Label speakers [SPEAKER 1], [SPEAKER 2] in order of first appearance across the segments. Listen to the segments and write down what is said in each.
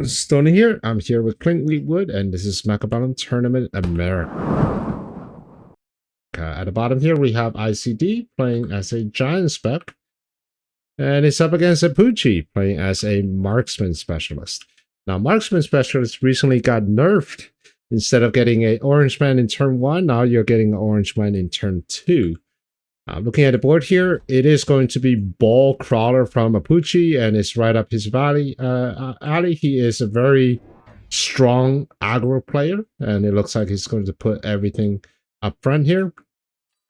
[SPEAKER 1] Stoney here. I'm here with Clint Wood, and this is Mechabellum Tournament America. At the bottom here, we have ICD playing as a Giant Spec, and it's up against Apucci playing as a Marksman Specialist. Now, Marksman Specialist recently got nerfed. Instead of getting an Orange Man in turn 1, now you're getting an Orange Man in turn 2. Looking at the board here, it is going to be BALL+CRAWLER from Apucci, and it's right up his alley. He is a very strong aggro player, and it looks like he's going to put everything up front here.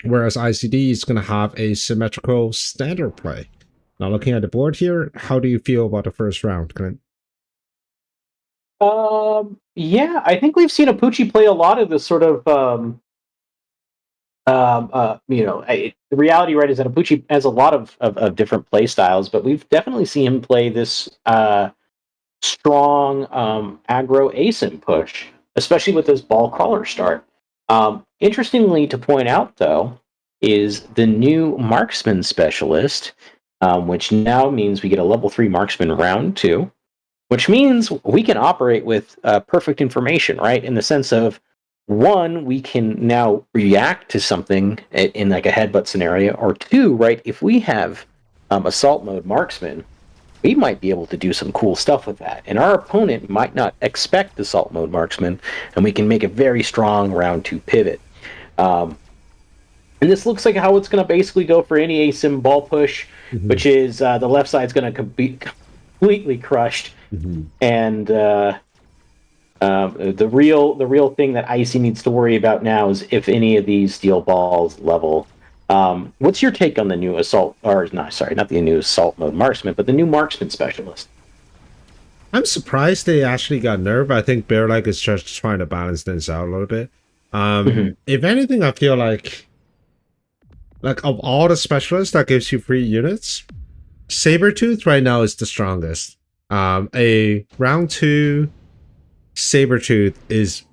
[SPEAKER 1] Whereas ICD is going to have a symmetrical standard play. Now, looking at the board here, how do you feel about the first round, Clint?
[SPEAKER 2] Yeah, I think we've seen Apucci play a lot of this sort of the reality, right, is that Apucci has a lot of different play styles, but we've definitely seen him play this strong aggro ASIM push, especially with this BALL+CRAWLER start. Interestingly to point out, though, is the new Marksman Specialist, which now means we get a level 3 Marksman round 2, which means we can operate with perfect information, right, in the sense of, one, we can now react to something in like a headbutt scenario, or two, right, if we have assault mode marksman, we might be able to do some cool stuff with that. And our opponent might not expect assault mode marksman, and we can make a very strong round 2 pivot. And this looks like how it's going to basically go for any ASIM ball push, which is the left side's going to be completely crushed, and the real thing that Icy needs to worry about now is if any of these steel balls level. What's your take on the new assault, or not the new assault mode marksman, but the new Marksman Specialist?
[SPEAKER 1] I'm surprised they actually got nerfed. I think Bearlike is just trying to balance things out a little bit. If anything, I feel like of all the specialists that gives you free units, Sabretooth right now is the strongest. A round 2 Sabretooth is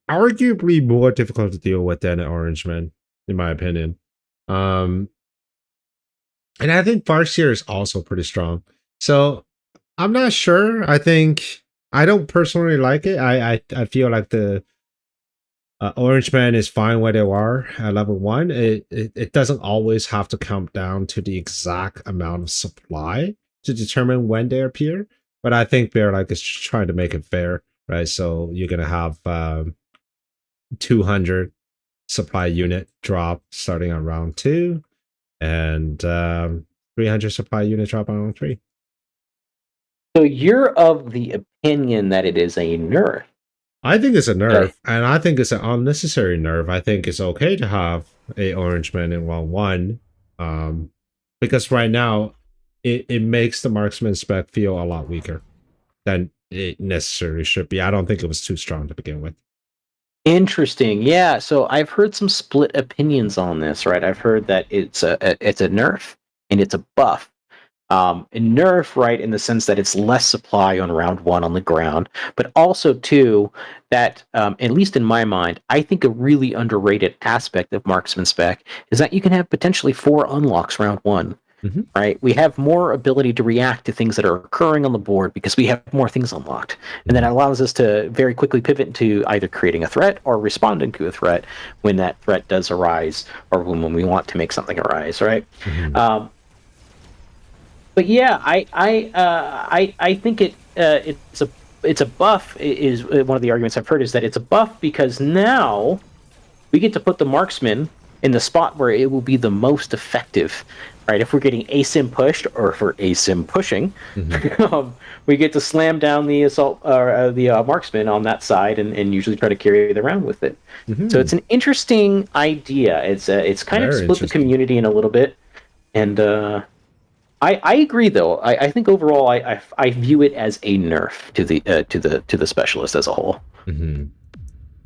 [SPEAKER 1] arguably more difficult to deal with than an Orange Man, in my opinion. And I think Farseer is also pretty strong. So I'm not sure. I think I don't personally like it. I feel like the Orange Man is fine where they are at level 1. It doesn't always have to come down to the exact amount of supply to determine when they appear. But I think Bearlike is trying to make it fair, right? So you're going to have 200 supply unit drop starting on round 2 and 300 supply unit drop on round 3.
[SPEAKER 2] So you're of the opinion that it is a nerf?
[SPEAKER 1] I think it's a nerf, and I think it's an unnecessary nerf. I think it's okay to have a Orange Man in round 1, because right now it makes the Marksman spec feel a lot weaker than it necessarily should be. I don't think it was too strong to begin with.
[SPEAKER 2] Interesting. Yeah, so I've heard some split opinions on this, right? I've heard that it's a nerf and it's a buff. And nerf, right, in the sense that it's less supply on round 1 on the ground, but also, too, that, at least in my mind, I think a really underrated aspect of Marksman Spec is that you can have potentially 4 unlocks round 1, right? We have more ability to react to things that are occurring on the board because we have more things unlocked. And then it allows us to very quickly pivot into either creating a threat or responding to a threat when that threat does arise, or when we want to make something arise, right? But yeah, I think it's a buff. Is one of the arguments I've heard, is that it's a buff because now we get to put the marksman in the spot where it will be the most effective, right? If we're getting ASIM pushed, or if we're ASIM pushing, we get to slam down the assault or the marksman on that side, and usually try to carry it around with it. So it's an interesting idea. It's kind of split the community in a little bit, and I agree, though. I think overall I view it as a nerf to the specialist as a whole.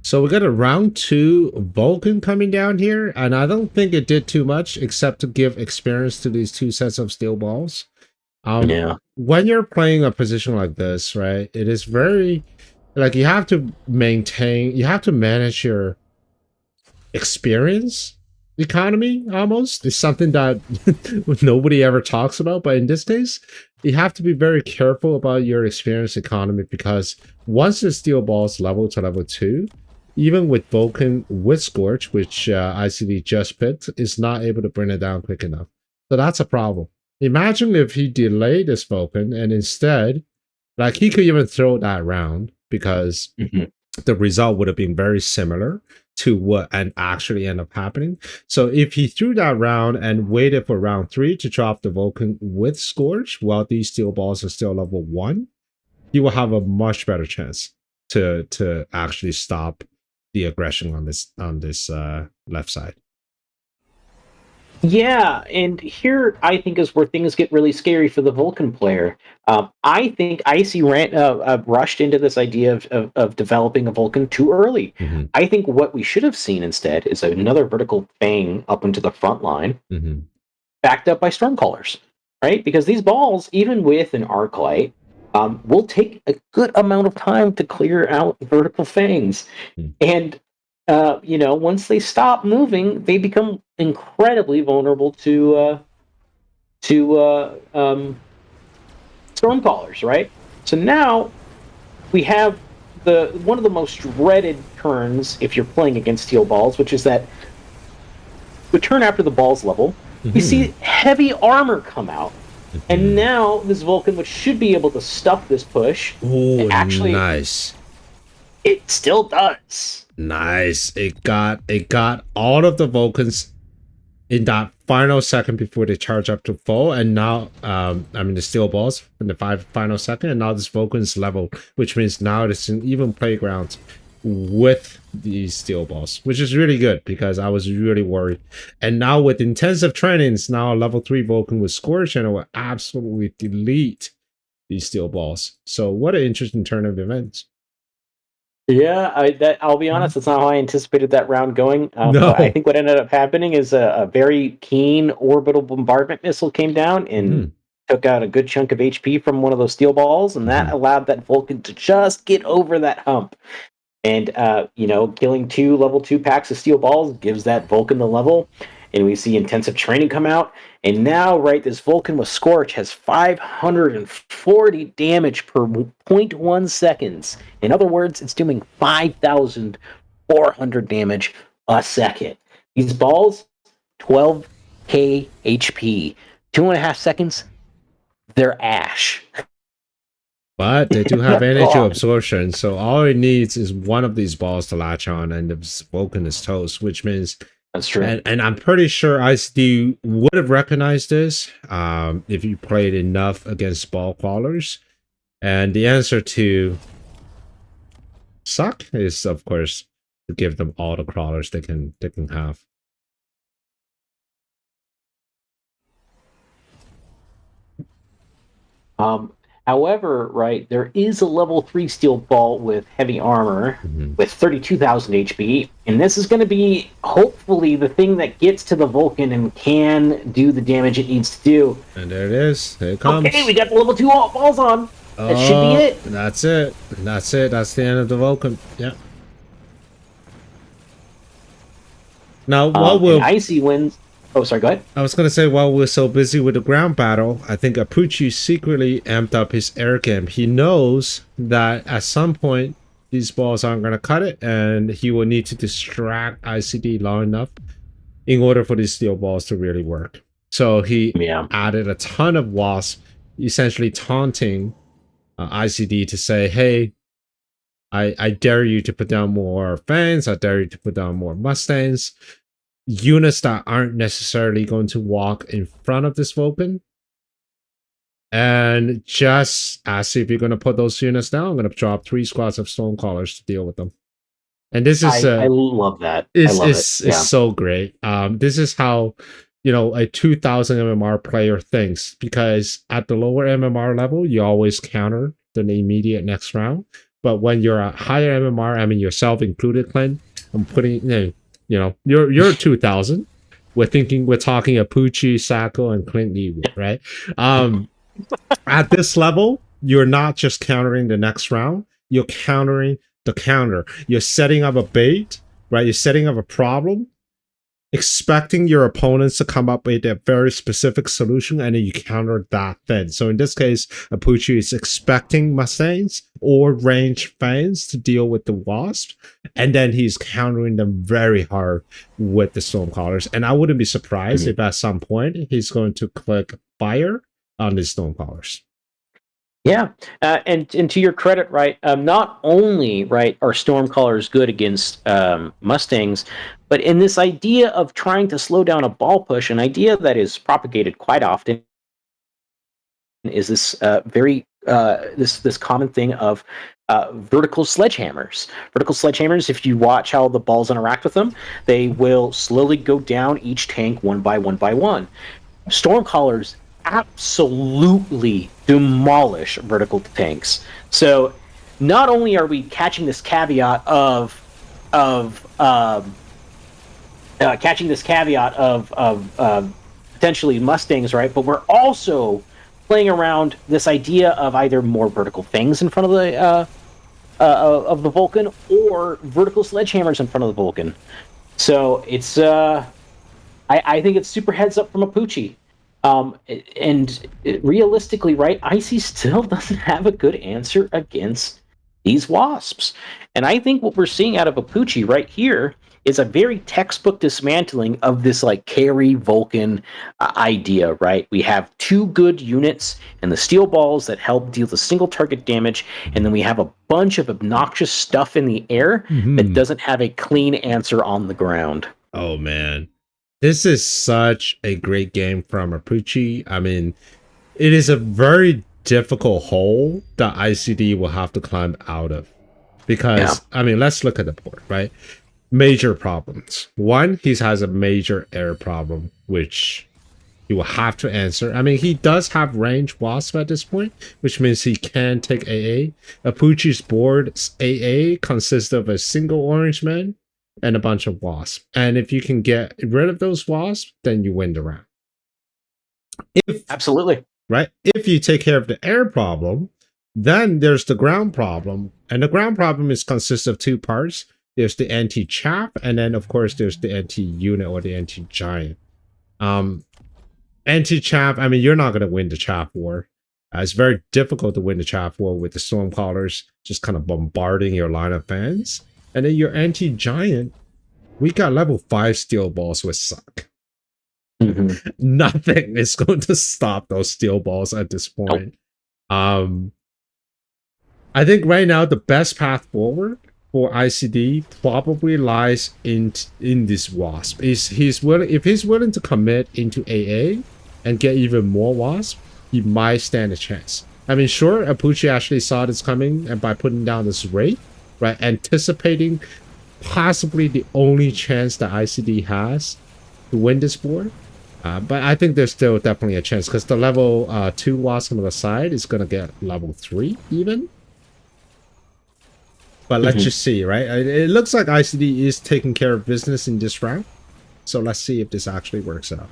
[SPEAKER 1] So we got a round 2 Vulcan coming down here, and I don't think it did too much except to give experience to these 2 sets of steel balls.
[SPEAKER 2] Yeah.
[SPEAKER 1] When you're playing a position like this, right, it is very, like, you have to manage your experience economy almost. It's something that nobody ever talks about, but in this case, you have to be very careful about your experience economy because once the steel balls level to level 2, even with Vulcan with Scorch, which ICD just picked, is not able to bring it down quick enough. So that's a problem. Imagine if he delayed this Vulcan and instead, like he could even throw that round because the result would have been very similar to what and actually end up happening. So if he threw that round and waited for round 3 to drop the Vulcan with Scorch while these steel balls are still level 1, he will have a much better chance to actually stop the aggression on this left side.
[SPEAKER 2] Yeah, and here I think is where things get really scary for the Vulcan player. I think Icy rushed into this idea of developing a Vulcan too early.
[SPEAKER 1] Mm-hmm.
[SPEAKER 2] I think what we should have seen instead is another vertical fang up into the front line, backed up by Stormcallers, right? Because these balls, even with an Arclight, will take a good amount of time to clear out vertical fangs. And once they stop moving, they become incredibly vulnerable to Stormcallers, right? So now we have the one of the most dreaded turns if you're playing against steel balls, which is that the turn after the balls level, we see heavy armor come out. And now this Vulcan, which should be able to stuff this push, actually
[SPEAKER 1] nice.
[SPEAKER 2] It still does.
[SPEAKER 1] Nice. It got all of the Vulcans in that final second before they charge up to full, and now the steel balls in the final second, and now this Vulcan's level, which means now it's an even playground with these steel balls, which is really good because I was really worried. And now with intensive trainings, now a level 3 Vulcan with Scorch and it will absolutely delete these steel balls. So what an interesting turn of events.
[SPEAKER 2] Yeah, I'll be honest, that's not how I anticipated that round going.
[SPEAKER 1] No.
[SPEAKER 2] I think what ended up happening is a very keen orbital bombardment missile came down and took out a good chunk of HP from one of those steel balls, and that allowed that Vulcan to just get over that hump. And killing 2 level 2 packs of steel balls gives that Vulcan the level. And we see intensive training come out. And now, right, this Vulcan with Scorch has 540 damage per 0.1 seconds. In other words, it's doing 5,400 damage a second. These balls, 12k HP. 2.5 seconds, they're ash.
[SPEAKER 1] But they do have energy absorption, so all it needs is one of these balls to latch on, and the Vulcan is toast, which means
[SPEAKER 2] that's true.
[SPEAKER 1] And I'm pretty sure ICD would have recognized this if you played enough against BALL+CRAWLERs. And the answer to suck is, of course, to give them all the crawlers they can have.
[SPEAKER 2] However, right, there is a level 3 steel ball with heavy armor with 32,000 HP, and this is going to be hopefully the thing that gets to the Vulcan and can do the damage it needs to do.
[SPEAKER 1] And there it is. There it comes.
[SPEAKER 2] Okay, we got the level 2 balls on. That should be it.
[SPEAKER 1] That's it. That's it. That's the end of the Vulcan. Yeah. Now, what will
[SPEAKER 2] Icy wins? Oh, sorry, go ahead.
[SPEAKER 1] I was going to say, while we're so busy with the ground battle, I think Apucci secretly amped up his air game. He knows that at some point, these balls aren't going to cut it, and he will need to distract ICD long enough in order for these steel balls to really work. So he added a ton of wasps, essentially taunting ICD to say, hey, I dare you to put down more fans, I dare you to put down more Mustangs. Units that aren't necessarily going to walk in front of this Vulcan. And just as if you're going to put those units down, I'm going to drop 3 squads of Stormcallers to deal with them. And this is
[SPEAKER 2] I love that.
[SPEAKER 1] It's so great. This is how a 2000 MMR player thinks, because at the lower MMR level, you always counter the immediate next round. But when you're a higher MMR, I mean yourself included, Clint, I'm putting you're 2000. We're talking Apucci, Sacco, and Clint Eastwood, right? At this level, you're not just countering the next round, you're countering the counter. You're setting up a bait, right? You're setting up a problem, expecting your opponents to come up with a very specific solution, and then you counter that then. So in this case, Apucci is expecting Mustangs or range fans to deal with the Wasps, and then he's countering them very hard with the Stormcallers. And I wouldn't be surprised if at some point he's going to click fire on the Stormcallers.
[SPEAKER 2] Yeah, and to your credit, right? Not only right are Stormcallers good against Mustangs, but in this idea of trying to slow down a ball push, an idea that is propagated quite often is this this common thing of vertical sledgehammers. Vertical sledgehammers, if you watch how the balls interact with them, they will slowly go down each tank one by one. Stormcallers absolutely demolish vertical tanks. So not only are we catching this caveat of potentially Mustangs, right? But we're also playing around this idea of either more vertical things in front of the Vulcan or vertical sledgehammers in front of the Vulcan. So it's I think it's super heads up from Apucci. And realistically, right, Icy still doesn't have a good answer against these Wasps. And I think what we're seeing out of Apucci right here is a very textbook dismantling of this like carry Vulcan idea, right? We have two good units and the steel balls that help deal the single target damage, and then we have a bunch of obnoxious stuff in the air that doesn't have a clean answer on the ground.
[SPEAKER 1] Oh man. This is such a great game from Apucci. I mean, it is a very difficult hole that ICD will have to climb out of. Because, I mean, let's look at the board, right? Major problems. One, he has a major air problem, which he will have to answer. I mean, he does have range Wasp at this point, which means he can take AA. Apucci's board's AA consists of a single orange man and a bunch of wasps. And if you can get rid of those wasps, then you win the round.
[SPEAKER 2] Absolutely.
[SPEAKER 1] Right? If you take care of the air problem, then there's the ground problem. And the ground problem is consists of two parts. There's the anti-chaff, and then of course there's the anti-unit or the anti-giant. Anti-chaff, I mean, you're not going to win the chaff war. It's very difficult to win the chaff war with the Stormcallers just kind of bombarding your line of fans. And then your anti-giant, we got level 5 steel balls which suck. Nothing is going to stop those steel balls at this point. I think right now the best path forward for ICD probably lies in this Wasp. If he's willing to commit into AA and get even more Wasp, he might stand a chance. I mean, sure, Apucci actually saw this coming, and by putting down this Wraith, right, anticipating possibly the only chance that ICD has to win this board. But I think there's still definitely a chance, because the level 2 Wasp on the side is going to get level 3 even. But let's just see, right? It looks like ICD is taking care of business in this round. So let's see if this actually works out.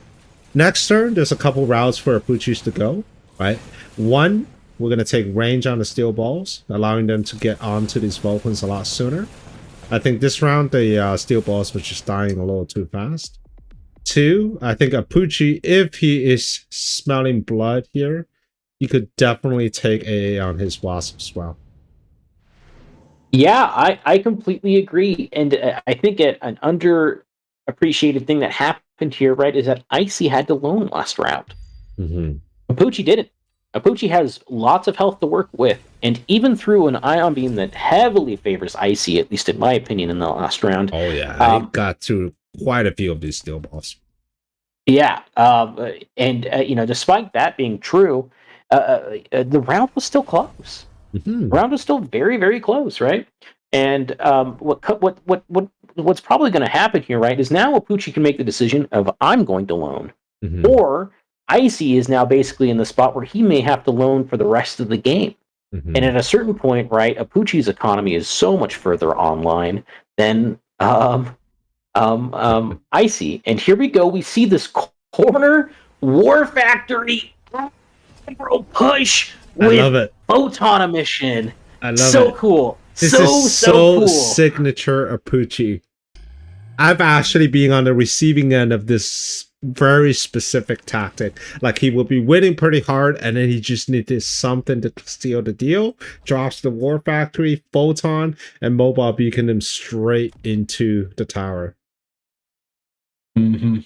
[SPEAKER 1] Next turn, there's a couple routes for Apucci's to go, right? One, we're going to take range on the steel balls, allowing them to get onto these Vulcans a lot sooner. I think this round, the steel balls were just dying a little too fast. Two, I think Apucci, if he is smelling blood here, he could definitely take AA on his Wasp as well.
[SPEAKER 2] Yeah, I completely agree. And I think an underappreciated thing that happened here, right, is that Icy had to loan last round. Apucci didn't. Apucci has lots of health to work with, and even through an Ion Beam that heavily favors Icy, at least in my opinion, in the last round.
[SPEAKER 1] Oh yeah, I got through quite a few of these steel balls.
[SPEAKER 2] Yeah, and despite that being true, the round was still close. The round was still very, very close, right? And what's probably going to happen here, right, is now Apucci can make the decision of I'm going to loan, or Icy is now basically in the spot where he may have to loan for the rest of the game. And at a certain point, right, Apucci's economy is so much further online than Icy. And here we go. We see this corner War Factory aggro push with photon emission. I love it. So cool.
[SPEAKER 1] This is so cool. Signature Apucci. I've actually been on the receiving end of this very specific tactic. Like he will be winning pretty hard, and then he just needed something to steal the deal. Drops the War Factory, Photon, and Mobile Beacon him straight into the tower.
[SPEAKER 2] Mm-hmm.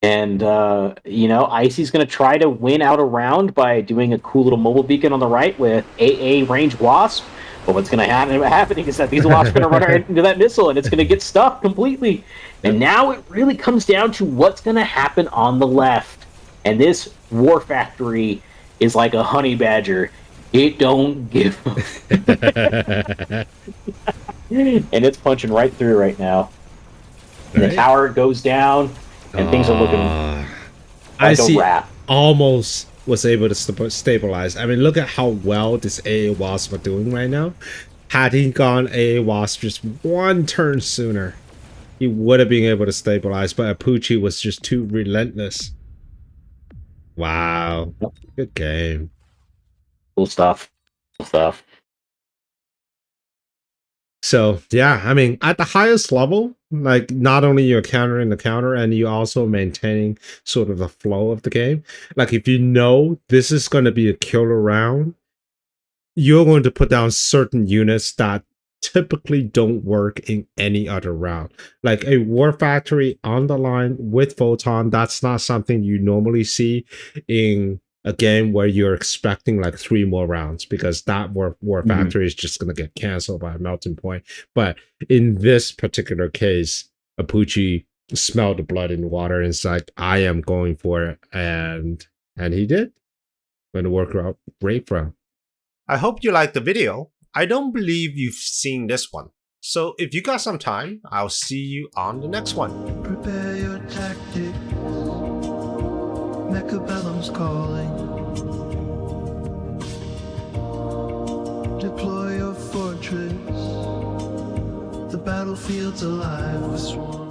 [SPEAKER 2] And, Icy's going to try to win out a round by doing a cool little mobile beacon on the right with AA range wasp. But what's going to happen is that these wasps are going to run right into that missile, and it's going to get stuck completely. And now it really comes down to what's going to happen on the left. And this War Factory is like a honey badger. It don't give a and it's punching right through right now. And the tower goes down, and things are looking like a wrap.
[SPEAKER 1] Almost was able to stabilize. I mean, look at how well this AA Wasp are doing right now. Had he gone AA Wasp just one turn sooner, he would have been able to stabilize, but Apuchi was just too relentless. Wow. Good game.
[SPEAKER 2] Cool stuff. Cool stuff.
[SPEAKER 1] So, yeah, I mean, at the highest level, like, not only you're countering the counter, and you also maintaining sort of the flow of the game. Like, if you know this is going to be a killer round, you're going to put down certain units that typically don't work in any other round. Like a War Factory on the line with Photon, that's not something you normally see in a game where you're expecting like 3 more rounds, because that War Factory is just going to get canceled by a melting point. But in this particular case, Apuchi smelled the blood in the water and it's like, I am going for it. And he did. When it worked out great for him. I hope you liked the video. I don't believe you've seen this one. So if you got some time, I'll see you on the next one.
[SPEAKER 3] Prepare your tactics. Mechabellum's calling. Deploy your fortress. The battlefield's alive with swarms.